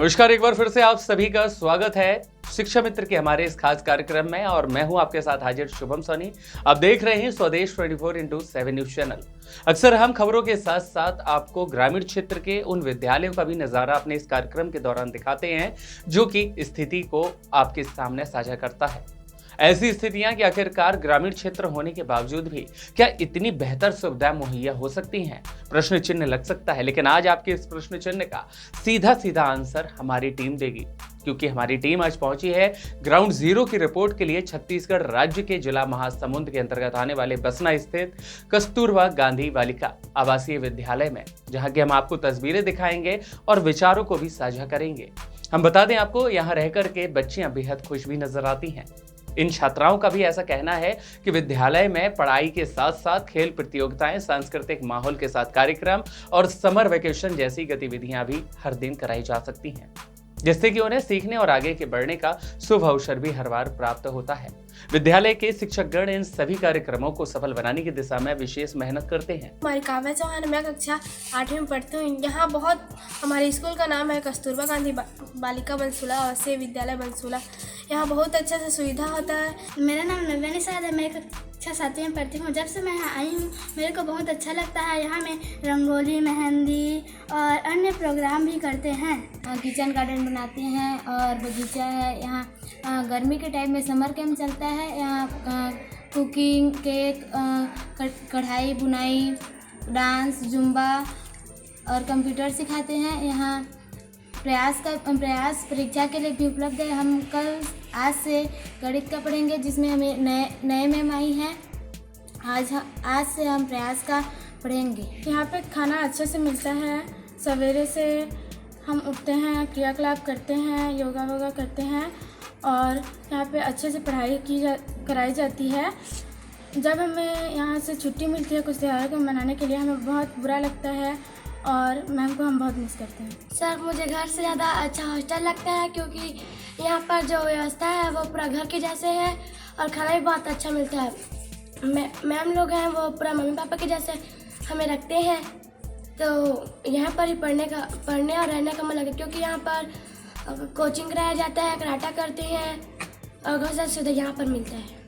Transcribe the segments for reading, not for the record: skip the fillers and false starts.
नमस्कार, एक बार फिर से आप सभी का स्वागत है शिक्षा मित्र के हमारे इस खास कार्यक्रम में और मैं हूं आपके साथ हाजिर शुभम सोनी। आप देख रहे हैं स्वदेश 24x7 न्यूज चैनल। अक्सर हम खबरों के साथ साथ आपको ग्रामीण क्षेत्र के उन विद्यालयों का भी नजारा अपने इस कार्यक्रम के दौरान दिखाते हैं जो कि स्थिति को आपके सामने साझा करता है। ऐसी स्थितियां कि आखिरकार ग्रामीण क्षेत्र होने के बावजूद भी क्या इतनी बेहतर सुविधाएं मुहैया हो सकती हैं? प्रश्न चिन्ह लग सकता है, लेकिन आज आपके इस प्रश्न चिन्ह का सीधा आंसर हमारी टीम देगी, क्योंकि हमारी टीम आज पहुंची है ग्राउंड जीरो की रिपोर्ट के लिए छत्तीसगढ़ राज्य के जिला महासमुंद के अंतर्गत आने वाले बसना स्थित कस्तूरबा गांधी बालिका आवासीय विद्यालय में, जहां की हम आपको तस्वीरें दिखाएंगे और विचारों को भी साझा करेंगे। हम बता दें आपको, यहाँ रहकर के बच्चियां बेहद खुश भी नजर आती हैं। इन छात्राओं का भी ऐसा कहना है कि विद्यालय में पढ़ाई के साथ साथ खेल प्रतियोगिताएं, सांस्कृतिक माहौल के साथ कार्यक्रम और समर वेकेशन जैसी गतिविधियां भी हर दिन कराई जा सकती हैं, जिससे कि उन्हें सीखने और आगे के बढ़ने का शुभ अवसर भी हर बार प्राप्त होता है। विद्यालय के शिक्षकगण इन सभी कार्यक्रमों को सफल बनाने की दिशा में विशेष मेहनत करते हैं। हमारी काव्या चौहान, मैं कक्षा 8वीं में पढ़ती हूँ। यहाँ बहुत हमारे स्कूल का नाम है कस्तूरबा गांधी बालिका बलसुला आवासीय विद्यालय बलसुला। यहाँ बहुत अच्छा से सुविधा होता है। मेरा नाम नव्या निषाद है, मैं कक्षा 7वीं में पढ़ती हूँ। जब से मैं यहाँ आई हूँ मेरे को बहुत अच्छा लगता है। यहाँ में रंगोली, मेहंदी और अन्य प्रोग्राम भी करते हैं। किचन गार्डन बनाते हैं और बगीचा है। यहाँ गर्मी के टाइम में समर कैंप चलता है। यहाँ कुकिंग, केक, कढ़ाई, बुनाई, डांस, जुम्बा और कंप्यूटर सिखाते हैं। यहाँ प्रयास परीक्षा के लिए भी उपलब्ध है। हम आज से गणित का पढ़ेंगे, जिसमें हमें नए मैम आई हैं। आज से हम प्रयास का पढ़ेंगे। यहाँ पे खाना अच्छे से मिलता है। सवेरे से हम उठते हैं, क्रियाकलाप करते हैं, योगा वोगा करते हैं और यहाँ पे अच्छे से पढ़ाई कराई जाती है। जब हमें यहाँ से छुट्टी मिलती है कुछ त्योहारों को मनाने के लिए, हमें बहुत बुरा लगता है और मैम को हम बहुत मिस करते हैं। सर, मुझे घर से ज़्यादा अच्छा हॉस्टल लगता है, क्योंकि यहाँ पर जो व्यवस्था है वो पूरा घर के जैसे है और खाना भी बहुत अच्छा मिलता है। मैम लोग हैं वो पूरा मम्मी पापा के जैसे हमें रखते हैं, तो यहाँ पर ही पढ़ने और रहने का मन लगे, क्योंकि यहाँ पर कोचिंग कराया जाता है, कराटा करते हैं और बहुत सारी सुविधा यहाँ पर मिलता है।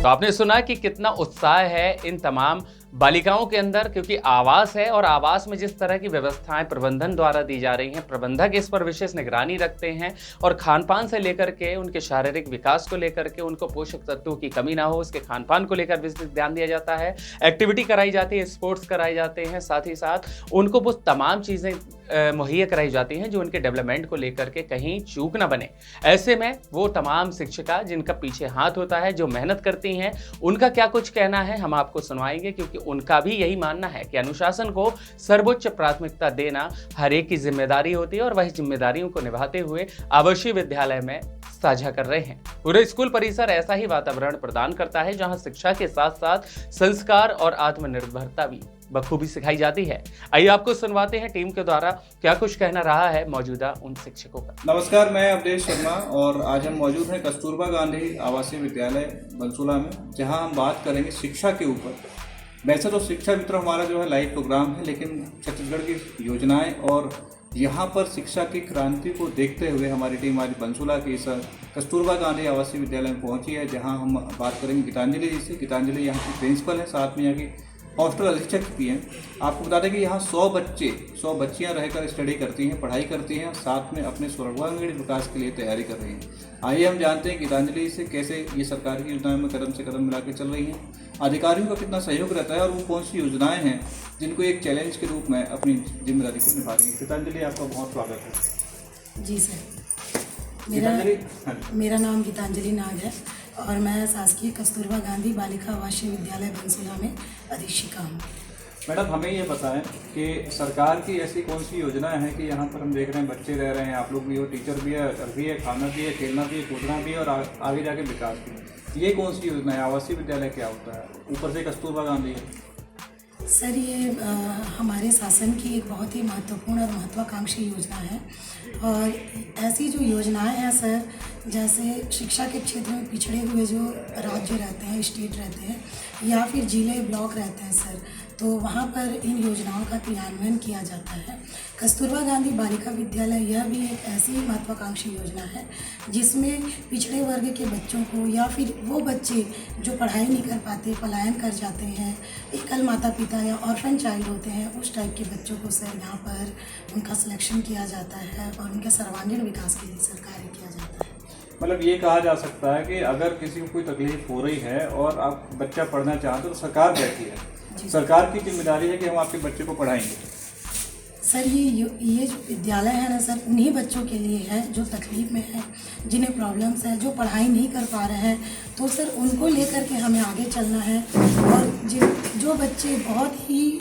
तो आपने सुना कि कितना उत्साह है इन तमाम बालिकाओं के अंदर, क्योंकि आवास है और आवास में जिस तरह की व्यवस्थाएं प्रबंधन द्वारा दी जा रही हैं, प्रबंधक इस पर विशेष निगरानी रखते हैं और खान पान से लेकर के उनके शारीरिक विकास को लेकर के, उनको पोषक तत्वों की कमी ना हो उसके खान पान को लेकर विशेष ध्यान दिया जाता है। एक्टिविटी कराई जाती है, स्पोर्ट्स कराए जाते हैं, साथ ही साथ उनको वो तमाम चीज़ें मुहैया कराई जाती हैं जो उनके डेवलपमेंट को लेकर के कहीं चूक ना बने। ऐसे में वो तमाम शिक्षिका जिनका पीछे हाथ होता है, जो मेहनत करती हैं, उनका क्या कुछ कहना है हम आपको सुनवाएंगे, क्योंकि उनका भी यही मानना है कि अनुशासन को सर्वोच्च प्राथमिकता देना हर एक की जिम्मेदारी होती है और वही जिम्मेदारियों को निभाते हुए आवासीय विद्यालय में साझा कर रहे हैं। पूरे स्कूल परिसर ऐसा ही वातावरण प्रदान करता है जहां शिक्षा के साथ साथ संस्कार और आत्मनिर्भरता भी बखूबी सिखाई जाती है। आइए आपको सुनवाते हैं टीम के द्वारा क्या कुछ कहना रहा है मौजूदा उन शिक्षकों का। नमस्कार, मैं अवधेश शर्मा और आज हम मौजूद हैं कस्तूरबा गांधी आवासीय विद्यालय बंसुला में, जहां हम बात करेंगे शिक्षा के ऊपर। वैसे तो शिक्षा मित्र हमारा जो है लाइव प्रोग्राम है, लेकिन छत्तीसगढ़ की योजनाएं और यहाँ पर शिक्षा की क्रांति को देखते हुए हमारी टीम आज बंसुला के इस कस्तूरबा गांधी आवासीय विद्यालय में पहुंची है, जहां हम बात करेंगे गीतांजलि जी से। गीतांजलि यहाँ की प्रिंसिपल है, साथ में यहाँ की हॉस्टल अधीक्षक भी हैं। आपको बता दें कि यहाँ 100 बच्चियाँ रहकर स्टडी करती हैं, पढ़ाई करती हैं, साथ में अपने सर्वांगीण विकास के लिए तैयारी कर रही हैं। आइए हम जानते हैं गीतांजलि से कैसे ये सरकार की योजनाओं में कदम से कदम मिला के चल रही हैं, अधिकारियों का कितना सहयोग रहता है और वो कौन सी योजनाएं हैं जिनको एक चैलेंज के रूप में अपनी जिम्मेदारी को निभा रही हैं। गीतांजलि, आपका बहुत स्वागत है। जी सर, मेरा नाम गीतांजलि नाग है और मैं शासकीय कस्तूरबा गांधी बालिका आवासीय विद्यालय बंसुला में अधीक्षिका हूँ। मैडम, हमें ये बताएं कि सरकार की ऐसी कौन सी योजनाएं हैं कि यहाँ पर हम देख रहे हैं बच्चे रह रहे हैं, आप लोग भी हो, टीचर भी है, घर भी है, खाना भी है, खेलना भी है, कूदना भी है और आगे जाके विकास भी है। ये कौन सी योजना है? आवासीय विद्यालय क्या होता है? ऊपर से कस्तूरबा गांधी है। सर, ये हमारे शासन की एक बहुत ही महत्वपूर्ण और महत्वाकांक्षी योजना है और ऐसी जो योजनाएं हैं सर, जैसे शिक्षा के क्षेत्र में पिछड़े हुए जो राज्य रहते हैं, स्टेट रहते हैं या फिर जिले ब्लॉक रहते हैं सर, तो वहाँ पर इन योजनाओं का क्रियान्वयन किया जाता है। कस्तूरबा गांधी बालिका विद्यालय यह भी एक ऐसी महत्वाकांक्षी योजना है जिसमें पिछड़े वर्ग के बच्चों को या फिर वो बच्चे जो पढ़ाई नहीं कर पाते, पलायन कर जाते हैं, एकल माता पिता या ऑर्फन चाइल्ड होते हैं, उस टाइप के बच्चों को सर यहाँ पर उनका सिलेक्शन किया जाता है और उनके सर्वांगीण विकास के लिए सर कार्य किया जाता है। मतलब ये कहा जा सकता है कि अगर किसी को कोई तकलीफ हो रही है और आप बच्चा पढ़ना चाहते तो सरकार बैठी है, सरकार की जिम्मेदारी है कि हम आपके बच्चे को पढ़ाएंगे। सर, ये जो विद्यालय है ना सर, उन्हीं बच्चों के लिए है जो तकलीफ में है, जिन्हें प्रॉब्लम्स है, जो पढ़ाई नहीं कर पा रहे हैं, तो सर उनको लेकर के हमें आगे चलना है। और जो बच्चे बहुत ही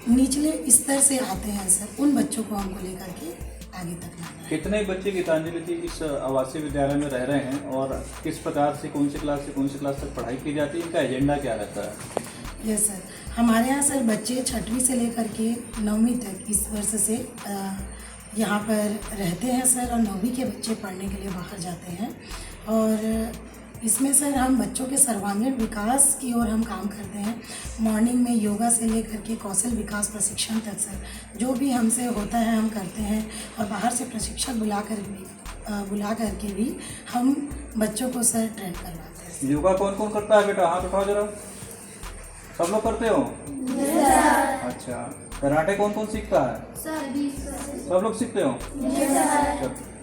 निचले स्तर से आते हैं सर, उन बच्चों को हमको लेकर के आगे तक लाना है। कितने बच्चे गीतांजलि जी इस आवासीय विद्यालय में रह रहे हैं और किस प्रकार से कौन सी क्लास से कौन सी क्लास तक पढ़ाई की जाती है? इनका एजेंडा क्या रहता है? यस सर, हमारे यहाँ सर बच्चे 6वीं से लेकर के 9वीं तक इस वर्ष से यहाँ पर रहते हैं सर, और 9वीं के बच्चे पढ़ने के लिए बाहर जाते हैं। और इसमें सर हम बच्चों के सर्वांगीण विकास की ओर हम काम करते हैं। मॉर्निंग में योगा से लेकर के कौशल विकास प्रशिक्षण तक सर जो भी हमसे होता है हम करते हैं, और बाहर से प्रशिक्षक बुला करके भी हम बच्चों को सर ट्रेन करवाते हैं। योगा कौन कौन करता है बेटा? हाथ उठाओ जरा। सब लोग करते हो? अच्छा, कराटे कौन कौन सीखता है? सब लोग सीखते हो?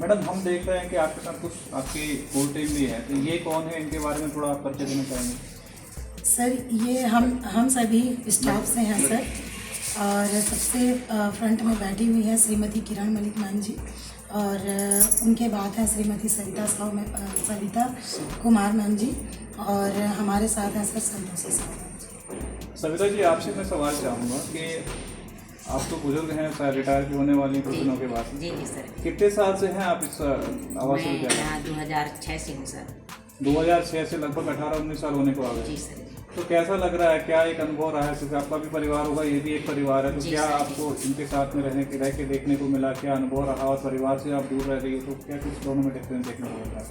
मैडम, हम देख रहे हैं कि आपके साथ कुछ आपकी कोर टीम भी है, तो ये कौन है, इनके बारे में थोड़ा आप परिचय देना चाहेंगे? सर, ये हम सभी स्टाफ से हैं सर, और सबसे फ्रंट में बैठी हुई हैं श्रीमती किरण मलिक मैम जी, और उनके बाद हैं श्रीमती सविता कुमार मैम जी, और हमारे साथ हैं सर संतोषी साहब। सविता जी, आपसे मैं सवाल चाहूँगा कि आप तो बुजुर्ग हैं, शायद रिटायर भी होने वाली कुछ दिनों के बाद। जी सर। कितने साल से हैं आप इस आवासीय विद्यालय? मैं 2006 से हूँ सर। 2006 से लगभग 18-19 साल होने को आ गए। जी सर। तो कैसा लग रहा है, क्या एक अनुभव रहा है? क्योंकि आपका भी परिवार होगा, ये भी एक परिवार है, तो क्या आपको इनके साथ में रह के देखने को मिला? क्या अनुभव रहा? और परिवार से आप दूर रह रही हो तो क्या कुछ दोनों में डिफरेंस देखने को मिला,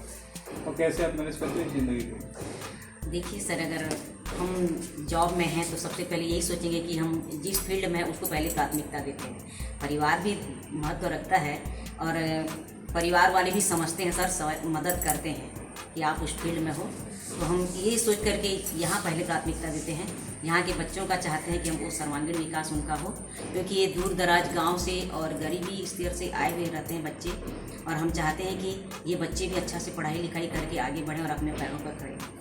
और कैसे आप मैनेज करते हैं ज़िंदगी को? देखिए सर, अगर हम जॉब में हैं तो सबसे पहले यही सोचेंगे कि हम जिस फील्ड में हैं उसको पहले प्राथमिकता देते हैं। परिवार भी महत्व रखता है और परिवार वाले भी समझते हैं सर, मदद करते हैं, कि आप उस फील्ड में हो, तो हम ये सोच करके यहाँ पहले प्राथमिकता देते हैं। यहाँ के बच्चों का चाहते हैं कि हमको सर्वांगीण विकास उनका हो, क्योंकि ये दूर दराज गांव से और गरीबी स्तर से आए हुए रहते हैं बच्चे, और हम चाहते हैं कि ये बच्चे भी अच्छा से पढ़ाई लिखाई करके आगे बढ़ें और अपने पैरों पर खड़े हों।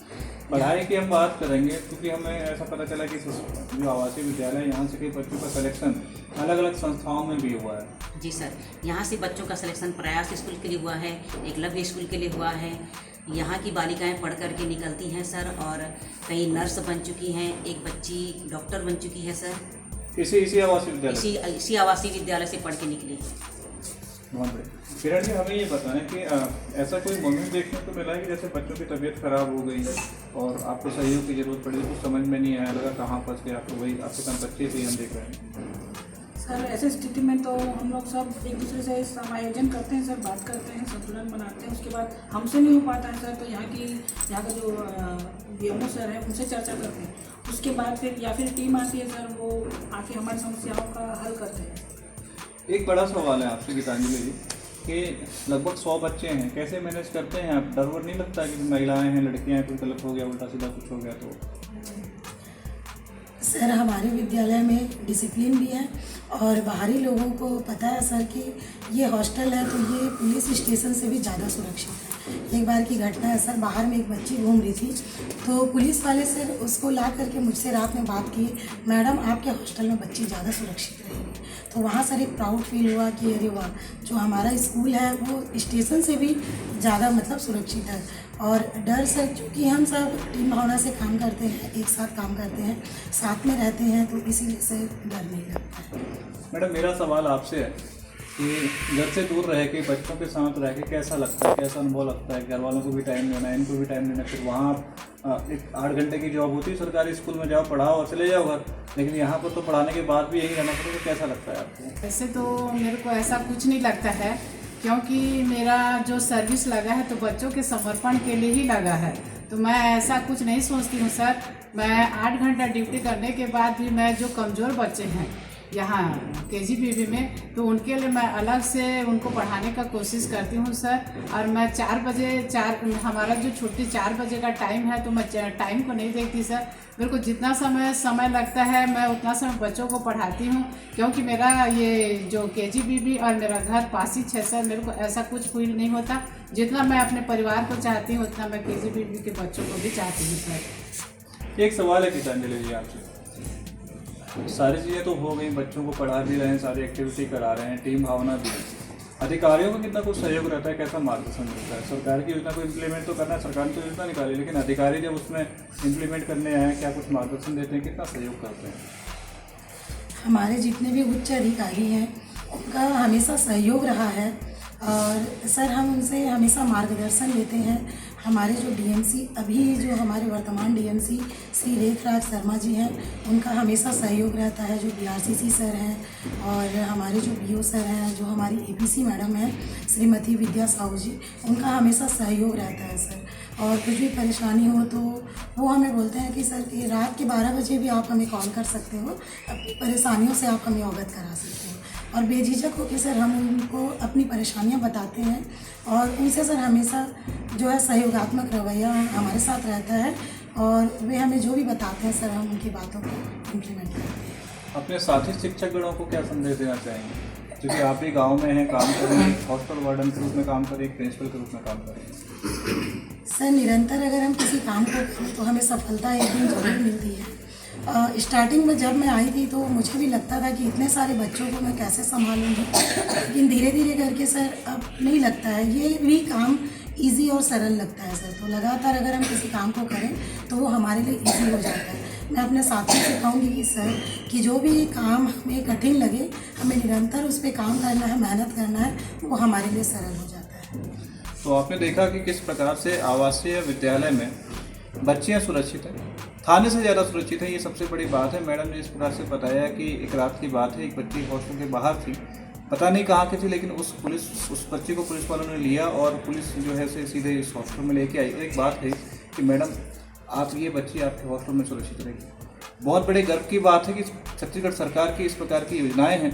पढ़ाई की हम बात करेंगे, क्योंकि हमें ऐसा पता चला कि जो आवासीय विद्यालय है यहाँ से कई बच्चों का सिलेक्शन अलग अलग संस्थाओं में भी हुआ है। जी सर, यहाँ से बच्चों का सिलेक्शन प्रयास स्कूल के लिए हुआ है, एकलव्य स्कूल के लिए हुआ है। यहाँ की बालिकाएं पढ़ कर के निकलती हैं सर, और कई नर्स बन चुकी हैं, एक बच्ची डॉक्टर बन चुकी है सर। इसी आवासीय विद्यालय इसी आवासीय विद्यालय से पढ़ के निकली है। बहुत बढ़िया। किरण जी, हमें ये बताएं कि ऐसा कोई मोमेंट देखने को मिला है कि जैसे बच्चों की तबीयत खराब हो गई और आपको सहयोग की जरूरत पड़ी, कुछ समझ में नहीं आया, लगा कहाँ फंस गया, तो वही आपके साथ बच्चे से हम देख रहे हैं। सर ऐसे स्थिति में तो हम लोग सब एक दूसरे से समायोजन करते हैं सर, बात करते हैं, संतुलन बनाते हैं। उसके बाद हमसे नहीं हो पाता है सर, तो यहाँ का जो बीएमओ सर है उनसे चर्चा करते हैं। उसके बाद फिर या फिर टीम आती है सर, वो आके हमारी समस्याओं का हल करते हैं। एक बड़ा सवाल है आपसे गीतांजलि जी कि लगभग 100 बच्चे हैं, कैसे मैनेज करते हैं आप? डर वर नहीं लगता कि महिलाएं हैं, लड़कियां हैं, कुछ गलत हो गया, उल्टा सीधा कुछ हो गया तो? सर हमारे विद्यालय में डिसिप्लिन भी है और बाहरी लोगों को पता है सर कि ये हॉस्टल है तो ये पुलिस स्टेशन से भी ज़्यादा सुरक्षित है। एक बार की घटना है सर, बाहर में एक बच्ची घूम रही थी तो पुलिस वाले सर उसको ला करके मुझसे रात में बात की, मैडम आपके हॉस्टल में बच्ची ज़्यादा सुरक्षित रहेगी। तो वहाँ सर एक प्राउड फील हुआ कि अरे वाह, जो हमारा स्कूल है वो स्टेशन से भी ज़्यादा मतलब सुरक्षित है। और डर सर, क्योंकि हम सब टीम भावना से काम करते हैं, एक साथ काम करते हैं, साथ में रहते हैं, तो इसीलिए से डर नहीं लगता है। मैडम, मेरा सवाल आपसे है कि घर से दूर रह के बच्चों के साथ रह के कैसा लगता है, कैसा अनुभव लगता है? घर वालों को भी टाइम देना है, इनको भी टाइम देना, फिर वहाँ एक 8 घंटे की जॉब होती है सरकारी स्कूल में, जाओ पढ़ाओ और चले जाओ घर, लेकिन यहाँ पर तो पढ़ाने के बाद भी यही रहना पड़ेगा। कैसा लगता है आपको? वैसे तो मेरे को ऐसा कुछ नहीं लगता है, क्योंकि मेरा जो सर्विस लगा है तो बच्चों के समर्पण के लिए ही लगा है, तो मैं ऐसा कुछ नहीं सोचती हूँ सर। मैं 8 घंटा ड्यूटी करने के बाद भी मैं जो कमज़ोर बच्चे हैं यहाँ KGBB में, तो उनके लिए मैं अलग से उनको पढ़ाने का कोशिश करती हूँ सर। और मैं 4 बजे हमारा जो छुट्टी 4 बजे का टाइम है, तो मैं टाइम को नहीं देखती सर। मेरे को जितना समय लगता है मैं उतना समय बच्चों को पढ़ाती हूँ, क्योंकि मेरा ये जो KGBB और मेरा घर पास ही है सर। मेरे को ऐसा कुछ फील नहीं होता, जितना मैं अपने परिवार को चाहती हूँ उतना मैं KGBB के बच्चों को भी चाहती हूँ सर। एक सवाल है गीतांजलि जी आपसे, सारी चीज़ें तो हो गई, बच्चों को पढ़ा भी रहे हैं, सारी एक्टिविटी करा रहे हैं, टीम भावना भी है, अधिकारियों का कितना कुछ सहयोग रहता है, कैसा मार्गदर्शन मिलता है? सरकार की योजना को इम्प्लीमेंट तो करना, सरकार ने तो योजना निकाली, लेकिन अधिकारी जब उसमें इम्प्लीमेंट करने आए, क्या कुछ मार्गदर्शन देते हैं, कितना सहयोग करते हैं? हमारे जितने भी उच्च अधिकारी हैं उनका हमेशा सहयोग रहा है और सर हम उनसे हमेशा मार्गदर्शन लेते हैं। हमारे जो DMC, अभी जो हमारे वर्तमान DMC श्री रेखराज शर्मा जी हैं, उनका हमेशा सहयोग रहता है। जो BRCC सर हैं और हमारे जो BO सर हैं, जो हमारी APC मैडम हैं श्रीमती विद्या साहू जी, उनका हमेशा सहयोग रहता है सर। और कुछ भी परेशानी हो तो वो हमें बोलते हैं कि सर कि रात के 12 बजे भी आप हमें कॉल कर सकते हो, अपनी परेशानियों से आप हमें अवगत करा सकते हो। और बेझिझक होकर सर हम उनको अपनी परेशानियां बताते हैं और उनसे सर हमेशा जो है सहयोगात्मक रवैया हमारे साथ रहता है और वे हमें जो भी बताते हैं सर हम उनकी बातों को इम्प्लीमेंट करते हैं। अपने साथी शिक्षक गणों को क्या संदेश देना चाहेंगे? क्योंकि आप भी गांव में हैं, काम कर रहे हैं, हॉस्टल वार्डन के रूप में काम कर रहे हैं, प्रिंसिपल के रूप में काम कर रहे हैं। सर निरंतर अगर हम किसी काम को करें तो हमें सफलता एक दिन जरूर मिलती है। स्टार्टिंग में जब मैं आई थी तो मुझे भी लगता था कि इतने सारे बच्चों को मैं कैसे संभालूंगी, लेकिन धीरे धीरे करके सर अब नहीं लगता है, ये भी काम इजी और सरल लगता है सर। तो लगातार अगर हम किसी काम को करें तो वो हमारे लिए इजी हो जाता है। मैं अपने साथियों से कहूँगी कि सर कि जो भी काम हमें कठिन लगे, हमें निरंतर उस पर काम करना है, मेहनत करना है, वो हमारे लिए सरल हो जाता है। तो आपने देखा कि किस प्रकार से आवासीय विद्यालय में बच्चियाँ सुरक्षित हैं, थाने से ज़्यादा सुरक्षित है, ये सबसे बड़ी बात है। मैडम ने इस प्रकार से बताया कि एक रात की बात है, एक बच्ची हॉस्टल के बाहर थी, पता नहीं कहाँ की थी, लेकिन उस बच्ची को पुलिस वालों ने लिया और पुलिस जो है से सीधे इस हॉस्टल में लेके आई। एक बात है कि मैडम आप ये बच्ची आपके हॉस्टल में सुरक्षित रहेगी। बहुत बड़े गर्व की बात है कि छत्तीसगढ़ सरकार की इस प्रकार की योजनाएं हैं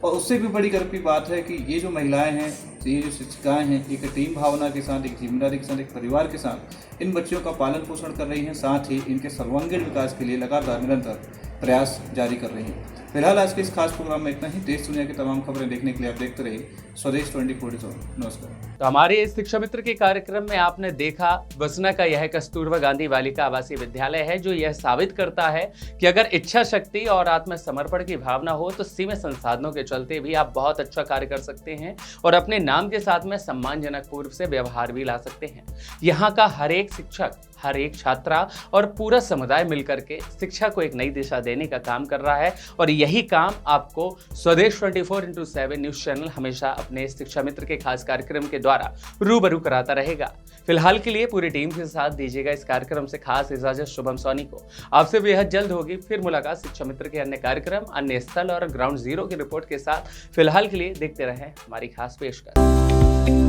और उससे भी बड़ी गर्व की बात है कि ये जो महिलाएं हैं, ये जो शिक्षिकाएं हैं, एक टीम भावना के साथ, एक जिम्मेदारी के साथ, एक परिवार के साथ इन बच्चों का पालन पोषण कर रही हैं, साथ ही इनके सर्वांगीण विकास के लिए लगातार निरंतर प्रयास जारी कर रही हैं। फिलहाल आज के इस खास प्रोग्राम में इतना ही। देश दुनिया की तमाम खबरें देखने के लिए आप देखते रहिए स्वदेश 24। नमस्कार। तो हमारे इस शिक्षा मित्र के कार्यक्रम में आपने देखा बसना का यह कस्तूरबा गांधी बालिका आवासीय विद्यालय है, जो यह साबित करता है कि अगर इच्छा शक्ति और आत्मसमर्पण की भावना हो तो सीमित संसाधनों के चलते भी आप बहुत अच्छा कार्य कर सकते हैं और अपने नाम के साथ में सम्मानजनक पूर्व से व्यवहार भी ला सकते हैं। यहाँ का हर एक शिक्षक, हर एक छात्रा और पूरा समुदाय मिलकर के शिक्षा को एक नई दिशा देने का काम कर रहा है और यही काम आपको स्वदेश 24/7 न्यूज चैनल हमेशा अपने शिक्षा मित्र के खास कार्यक्रम के द्वारा रूबरू कराता रहेगा। फिलहाल के लिए पूरी टीम के साथ दीजिएगा इस कार्यक्रम से खास इजाजत शुभम सोनी को। आपसे बेहद जल्द होगी फिर मुलाकात शिक्षा मित्र के अन्य कार्यक्रम, अन्य स्थल और ग्राउंड जीरो की रिपोर्ट के साथ। फिलहाल के लिए देखते रहें हमारी खास पेशकश।